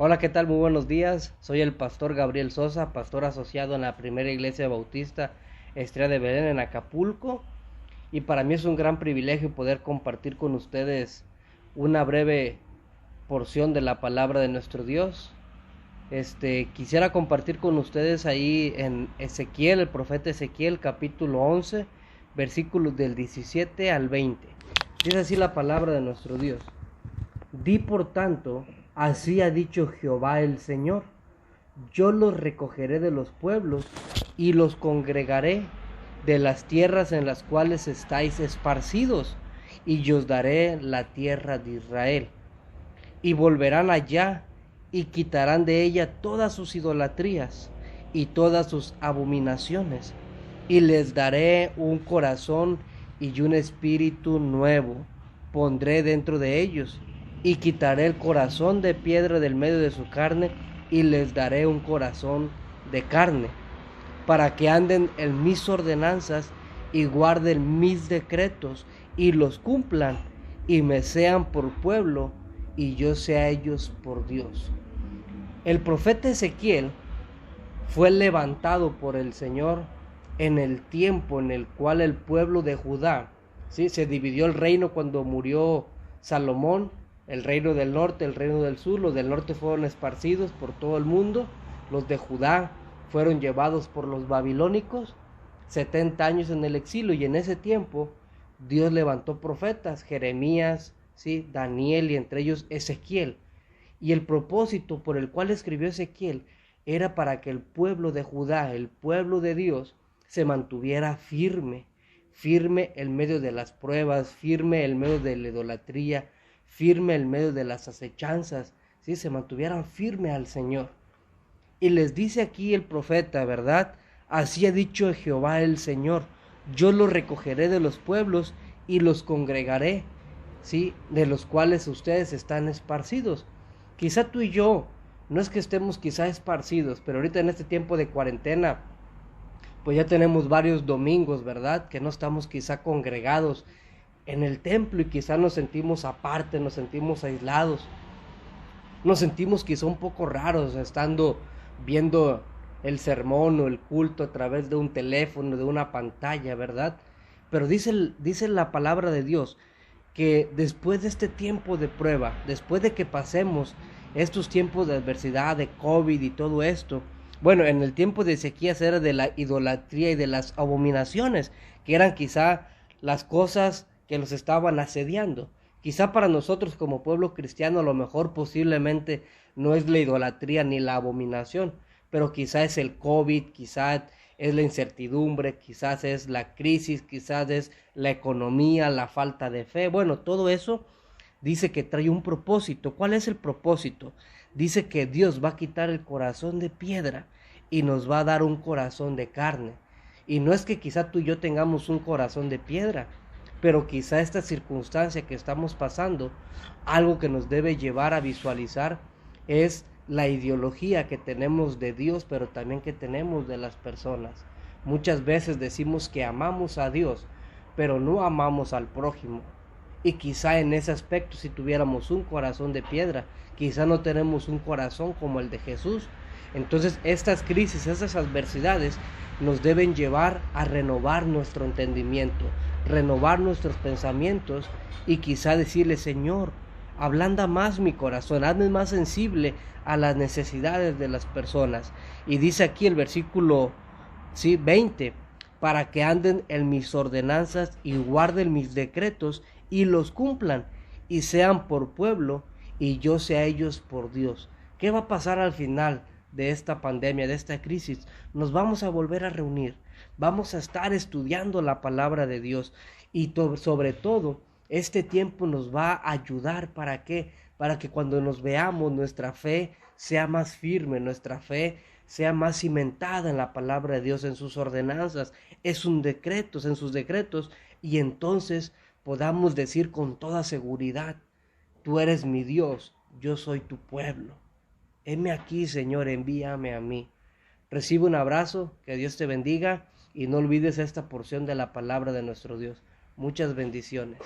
Hola, ¿qué tal? Muy buenos días. Soy el pastor Gabriel Sosa, pastor asociado en la Primera Iglesia Bautista Estrella de Belén en Acapulco. Y para mí es un gran privilegio poder compartir con ustedes una breve porción de la palabra de nuestro Dios. Quisiera compartir con ustedes ahí en Ezequiel, el profeta Ezequiel, capítulo 11, versículos del 17 al 20. Dice así la palabra de nuestro Dios. Di por tanto, así ha dicho Jehová el Señor, yo los recogeré de los pueblos y los congregaré de las tierras en las cuales estáis esparcidos, y yo os daré la tierra de Israel. Y volverán allá y quitarán de ella todas sus idolatrías y todas sus abominaciones, y les daré un corazón y un espíritu nuevo pondré dentro de ellos, y quitaré el corazón de piedra del medio de su carne, y les daré un corazón de carne, para que anden en mis ordenanzas y guarden mis decretos y los cumplan, y me sean por pueblo y yo sea ellos por Dios. El profeta Ezequiel fue levantado por el Señor en el tiempo en el cual el pueblo de Judá, ¿sí?, se dividió el reino cuando murió Salomón, el reino del norte, el reino del sur. Los del norte fueron esparcidos por todo el mundo, los de Judá fueron llevados por los babilónicos, 70 años en el exilio, y en ese tiempo Dios levantó profetas, Jeremías, ¿sí?, Daniel, y entre ellos Ezequiel. Y el propósito por el cual escribió Ezequiel era para que el pueblo de Judá, el pueblo de Dios, se mantuviera firme, firme en medio de las pruebas, firme en medio de la idolatría, firme en medio de las acechanzas, ¿sí?, se mantuvieran firme al Señor. Y les dice aquí el profeta, ¿verdad? Así ha dicho Jehová el Señor, yo los recogeré de los pueblos y los congregaré, ¿sí?, de los cuales ustedes están esparcidos. Quizá tú y yo, no es que estemos quizá esparcidos, pero ahorita en este tiempo de cuarentena, pues ya tenemos varios domingos, ¿verdad?, que no estamos quizá congregados en el templo, y quizá nos sentimos aparte, nos sentimos aislados, nos sentimos quizá un poco raros estando viendo el sermón o el culto a través de un teléfono, de una pantalla, ¿verdad? Pero dice la palabra de Dios que después de este tiempo de prueba, después de que pasemos estos tiempos de adversidad, de COVID y todo esto, bueno, en el tiempo de Ezequías era de la idolatría y de las abominaciones, que eran quizá las cosas que los estaban asediando. Quizá para nosotros como pueblo cristiano a lo mejor posiblemente no es la idolatría ni la abominación, pero quizá es el COVID, quizá es la incertidumbre, quizás es la crisis, quizás es la economía, la falta de fe. Bueno, todo eso dice que trae un propósito. ¿Cuál es el propósito? Dice que Dios va a quitar el corazón de piedra y nos va a dar un corazón de carne. Y no es que quizá tú y yo tengamos un corazón de piedra, pero quizá esta circunstancia que estamos pasando, algo que nos debe llevar a visualizar es la ideología que tenemos de Dios, pero también que tenemos de las personas. Muchas veces decimos que amamos a Dios, pero no amamos al prójimo. Y quizá en ese aspecto, si tuviéramos un corazón de piedra, quizá no tenemos un corazón como el de Jesús. Entonces estas crisis, estas adversidades nos deben llevar a renovar nuestro entendimiento, renovar nuestros pensamientos, y quizá decirle: Señor, ablanda más mi corazón, hazme más sensible a las necesidades de las personas. Y dice aquí el versículo 20, para que anden en mis ordenanzas y guarden mis decretos y los cumplan, y sean por pueblo y yo sea ellos por Dios. ¿Qué va a pasar al final de esta pandemia, de esta crisis? Nos vamos a volver a reunir, vamos a estar estudiando la palabra de Dios, y sobre todo este tiempo nos va a ayudar. ¿Para qué? Para que cuando nos veamos nuestra fe sea más firme, nuestra fe sea más cimentada en la palabra de Dios, en sus ordenanzas, en sus decretos, y entonces podamos decir con toda seguridad: tú eres mi Dios, yo soy tu pueblo. Heme aquí, Señor, envíame a mí. Recibe un abrazo, que Dios te bendiga, y no olvides esta porción de la palabra de nuestro Dios. Muchas bendiciones.